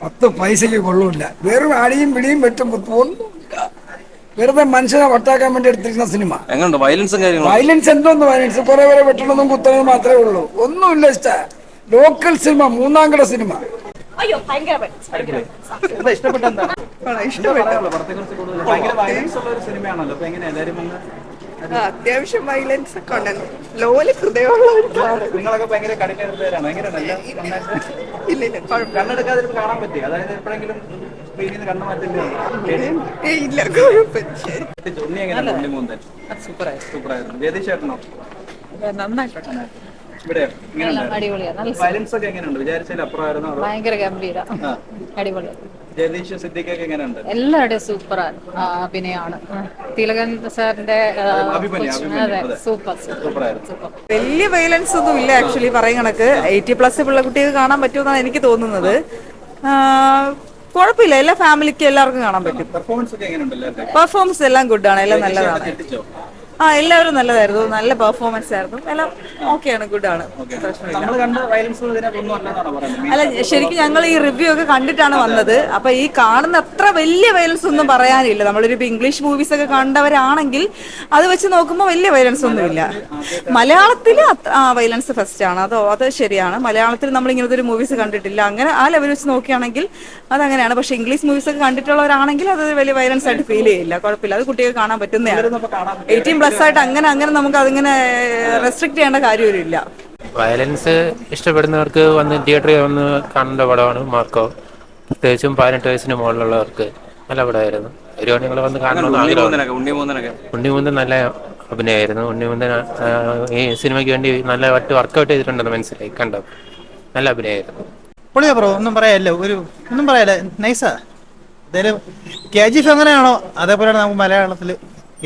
10 പൈസയ്ക്ക് കൊള്ളൂല്ല. വെറും അടിയും പിടിയും വെട്ടും കുത്തും ഒന്നുമില്ല. വെറുതെ മനുഷ്യനെ വട്ടാക്കാൻ വേണ്ടി എടുത്തിരിക്കുന്ന സിനിമ. എങ്ങനെയുണ്ട് വയലൻസും കാര്യങ്ങളും? വയലൻസ് എന്തോന്ന് വയലൻസ്, കുറെ പേരെ വെട്ടണതും കുത്തണതും മാത്രമേ ഉള്ളൂ. ഒന്നുമില്ല. ലോക്കൽ സിനിമ, മൂന്നാം കിട സിനിമ. അയ്യോ ഭയങ്കര ഇഷ്ടപ്പെട്ട എന്താണ്? ഭയങ്കര വയലൻസ് ഉള്ള ഒരു സിനിമയാണല്ലോ. അപ്പൊ എങ്ങനെയാ എല്ലാരും അത്യാവശ്യം വയലൻസ് ഒക്കെ ഉണ്ടല്ലോ. ലോല ഹൃദയമുള്ളവർക്കാണ്. നിങ്ങളൊക്കെ ഭയങ്കര കഠിനഹൃദയരാണ്. എങ്ങനെയാണല്ലോ ഇല്ല ഇല്ല കണ്ണെടുക്കാതെ കാണാൻ പറ്റി? അതായത് എപ്പോഴെങ്കിലും സ്ക്രീനിൽ നിന്ന് കണ്ണു മാറ്റില്ല? ഇല്ല കുഴപ്പമില്ല. ഉണ്ണി എങ്ങനെയാണ്? ഉണ്ണി മൂന്തൻ സൂപ്പറായിരുന്നു. ജഗദീഷ് ചേട്ടനോ? നന്നായിട്ടുണ്ട്. ഇവിടെ അടിപൊളിയാണ്. വയലൻസ് ഒക്കെ എങ്ങനെയുണ്ട്? വിചാരിച്ചതിൽ അപ്പുറമായിരുന്നു? ഭയങ്കര ഗംഭീര, അടിപൊളി. ജഗദീഷ് സിദ്ദിഖൊക്കെ എങ്ങനെയുണ്ട്? എല്ലാവരുടെയും സൂപ്പർ അഭിനയമാണ്. തിലകൻ സാറിന്റെ അതെ സൂപ്പർ. വലിയ വയലൻസ് ഒന്നും ഇല്ല ആക്ച്വലി. പറയും കണക്ക് 80+ പിള്ള കുട്ടികൾക്ക് കാണാൻ പറ്റുമെന്നാണ് എനിക്ക് തോന്നുന്നത്. കുഴപ്പമില്ല, എല്ലാ ഫാമിലിക്കും എല്ലാവർക്കും കാണാൻ പറ്റും. പെർഫോമൻസ് എല്ലാം ഗുഡാണ്, എല്ലാം നല്ലതാണ്. എല്ലാവരും നല്ലതായിരുന്നു. നല്ല പെർഫോമൻസ് ആയിരുന്നു. എല്ലാം ഓക്കെയാണ്, ഗുഡാണ്. അല്ല, ശരിക്കും ഞങ്ങൾ ഈ റിവ്യൂ ഒക്കെ കണ്ടിട്ടാണ് വന്നത്. അപ്പൊ ഈ കാണുന്ന അത്ര വലിയ വയലൻസ് ഒന്നും പറയാനില്ല. നമ്മളൊരു ഇംഗ്ലീഷ് മൂവീസ് ഒക്കെ കണ്ടവരാണെങ്കിൽ അത് വെച്ച് നോക്കുമ്പോൾ വലിയ വയലൻസ് ഒന്നുമില്ല. മലയാളത്തിൽ വയലൻസ് ഫസ്റ്റ് ആണ്. അത് ശരിയാണ്. മലയാളത്തിൽ നമ്മൾ ഇങ്ങനത്തെ ഒരു മൂവീസ് കണ്ടിട്ടില്ല. അങ്ങനെ ആ ലെവൽ വെച്ച് നോക്കുകയാണെങ്കിൽ അതങ്ങനെയാണ്. പക്ഷെ ഇംഗ്ലീഷ് മൂവീസ് ഒക്കെ കണ്ടിട്ടുള്ളവരാണെങ്കിൽ അത് വലിയ വയലൻസ് ആയിട്ട് ഫീൽ ചെയ്യില്ല. കുഴപ്പമില്ല, അത് കുട്ടികൾക്ക് കാണാൻ പറ്റുന്നതാണ്. 18+ ആയിട്ട് അങ്ങനെ നമുക്ക് അതിങ്ങനെ റെസ്ട്രിക്ട് ചെയ്യേണ്ട കാര്യമില്ല. വയലൻസ് ഇഷ്ടപ്പെടുന്നവർക്ക് വന്ന് തിയേറ്ററിൽ വന്ന് കാണേണ്ട പടമാണ് മാർക്കോ. പ്രത്യേകിച്ചും 18 വയസ്സിന് മുകളിലുള്ളവർക്ക് നല്ല പടമായിരുന്നു. ഒരുപാട് നിങ്ങൾ വന്ന് കാണണമെന്ന് ആഗ്രഹം. ഉണ്ണിമുന്തൻ നല്ല അഭിനയമായിരുന്നു. ഉണ്ണിമുന്തൻ ഈ സിനിമയ്ക്ക് വേണ്ടി നല്ല വർക്കൗട്ട് ചെയ്തിട്ടുണ്ടെന്ന് മനസ്സിലായി. കണ്ടോ, നല്ല അഭിനയമായിരുന്നു. പൊളിയാ ബ്രോ, ഒന്നും പറയാല്ല. ഒന്നും പറയാല്ല, നൈസാ. എന്തായാലും KGF എങ്ങനെയാണോ അതേപോലെയാണ് നമുക്ക് മലയാളത്തിൽ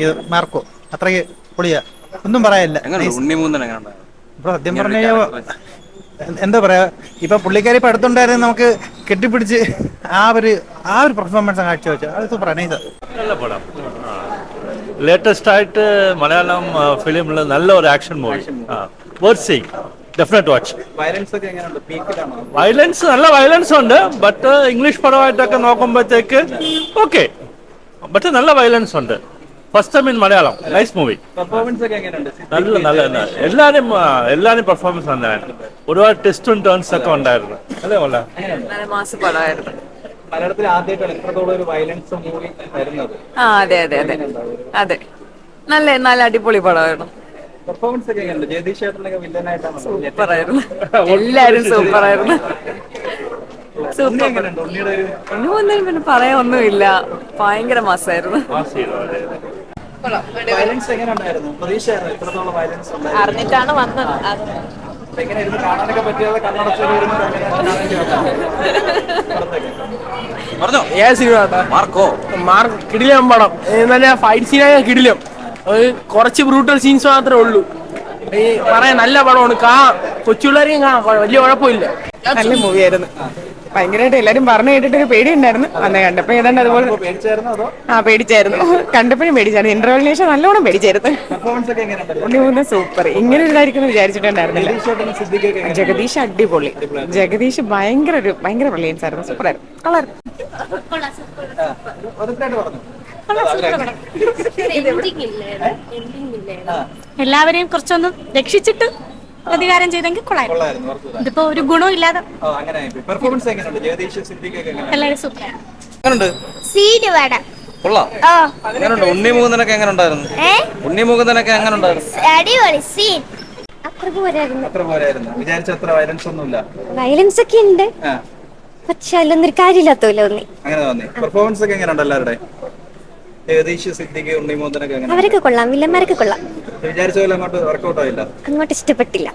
ഇത് മാർക്കോ. അത്രയ്ക്ക് പൊളിയാ, ഒന്നും പറയാനില്ല. ഇപ്പൊ സത്യം പറഞ്ഞു കഴിഞ്ഞാൽ എന്താ പറയാ, ഇപ്പൊ പുള്ളിക്കാരി ഇപ്പൊ അടുത്തുണ്ടായിരുന്നു, നമുക്ക് കെട്ടിപ്പിടിച്ച് ആ ഒരു പെർഫോമൻസ് കാഴ്ചവെച്ചു. അത് സൂപ്പറാ, നൈസാ. നല്ല പടം. ലേറ്റസ്റ്റ് ആയിട്ട് മലയാളം ഫിലിമിൽ നല്ല ഒരു action movie. Definite watch. Violence നല്ല വയലൻസ് ഉണ്ട്. ബട്ട് ഇംഗ്ലീഷ് പടമായിട്ടൊക്കെ നോക്കുമ്പോഴത്തേക്ക് ഓക്കെ. ബട്ട് നല്ല വയലൻസ് ഉണ്ട്. First time in Malayalam. Nice movie. നല്ല എല്ലാരും പെർഫോമൻസ് നന്നായിരുന്നു. ഒരുപാട് ട്വിസ്റ്റും ടേൺസ് ഒക്കെ ഉണ്ടായിരുന്നു. അല്ലേ പോലെ മലയാളത്തിൽ ആദ്യമായിട്ടാണ് ഇത്രത്തോളം ഒരു വയലൻസ് മൂവി വരുന്നത്. അതെ നല്ല അടിപൊളി പടമായിരുന്നു. പെർഫോമൻസ് ഒക്കെ എങ്ങനെയുണ്ട്? ജഗദീഷ് ചേട്ടനൊക്കെ വില്ലനായിട്ടാണ്. സൂപ്പറായിരുന്നു, എല്ലാരും സൂപ്പറായിരുന്നു. പിന്നെ പറയാൻ ഒന്നുമില്ല, ഭയങ്കര മാസായിരുന്നു. വയലൻസ് എങ്ങനെ ഉണ്ടായിരുന്നു? പ്രതീക്ഷയായിരുന്നു ഇത്രത്തോളം വയലൻസ് അറിഞ്ഞിട്ടാണ് വന്നത്. കാണാനൊക്കെ പറ്റിയത് കണ്ണടച്ചു കിടിലം പടം. നല്ല ഫൈറ്റ് സീനൊക്കെ കിടിലം. കുറച്ച് ബ്രൂട്ടൽ സീൻസ് മാത്രമേ ഉള്ളൂ. ഈ പറയാൻ നല്ല പടമാണ്. കൊച്ചുപിള്ളേരെയും കാണാം, വലിയ കുഴപ്പമില്ല. നല്ല മൂവിയായിരുന്നു. ഭയങ്കരമായിട്ട് എല്ലാരും പറഞ്ഞു കേട്ടിട്ടൊരു പേടി ഉണ്ടായിരുന്നു. അന്ന് കണ്ടപ്പോ ഏതാണ്ട് അതുപോലെ പേടിച്ചായിരുന്നു. കണ്ടപ്പോഴും പേടിച്ചായിരുന്നു. ഇന്റർവെല്ലിന് ശേഷം നല്ലോണം പേടിച്ചായിരുന്നു. ഉണ്ണിമുന്തൻ സൂപ്പർ. ഇങ്ങനെ ഇതായിരിക്കും വിചാരിച്ചിട്ടുണ്ടായിരുന്നില്ല. ജഗദീഷ് അടിപൊളി. ജഗദീഷ് ഭയങ്കര ബ്രില്യൻസ് ആയിരുന്നു. സൂപ്പറായിരുന്നു. എല്ലാവരെയും കുറച്ചൊന്ന് രക്ഷിച്ചിട്ട് പ്രതികാരം ചെയ്തെങ്കിൽ കൊള്ളായിരുന്നു. ഇതിപ്പോ ഒരു ഗുണവും ഇല്ലാതെ എല്ലാവരും സൂപ്പറാണ്. ഉണ്ണിമുകുന്ദനൊക്കെ എങ്ങനെ ഉണ്ടായിരുന്നു? ഉണ്ണിമുകുന്ദനൊക്കെ എങ്ങനെ ഉണ്ടായിരുന്നു? അടിപൊളി സീൻ. വിചാരിച്ച അത്ര വയലൻസ് ഒന്നുമില്ല. വയലൻസ് ഒക്കെ ഉണ്ട്, പക്ഷെ അതിലൊന്നൊരു കാര്യമില്ലാത്ത അങ്ങനെ തോന്നി. പെർഫോമൻസ് ഒക്കെ എങ്ങനെയുണ്ട് എല്ലാവരുടെ? ജഗദീഷ് സിദ്ദിഖ് ഉണ്ണിമുകുന്ദനൊക്കെ അവരൊക്കെ കൊള്ളാം, വില്ലന്മാരൊക്കെ കൊള്ളാം. വിചാരിച്ച പോലെ അങ്ങോട്ട് വർക്കൗട്ട് ആയില്ല, അങ്ങോട്ട് ഇഷ്ടപ്പെട്ടില്ല.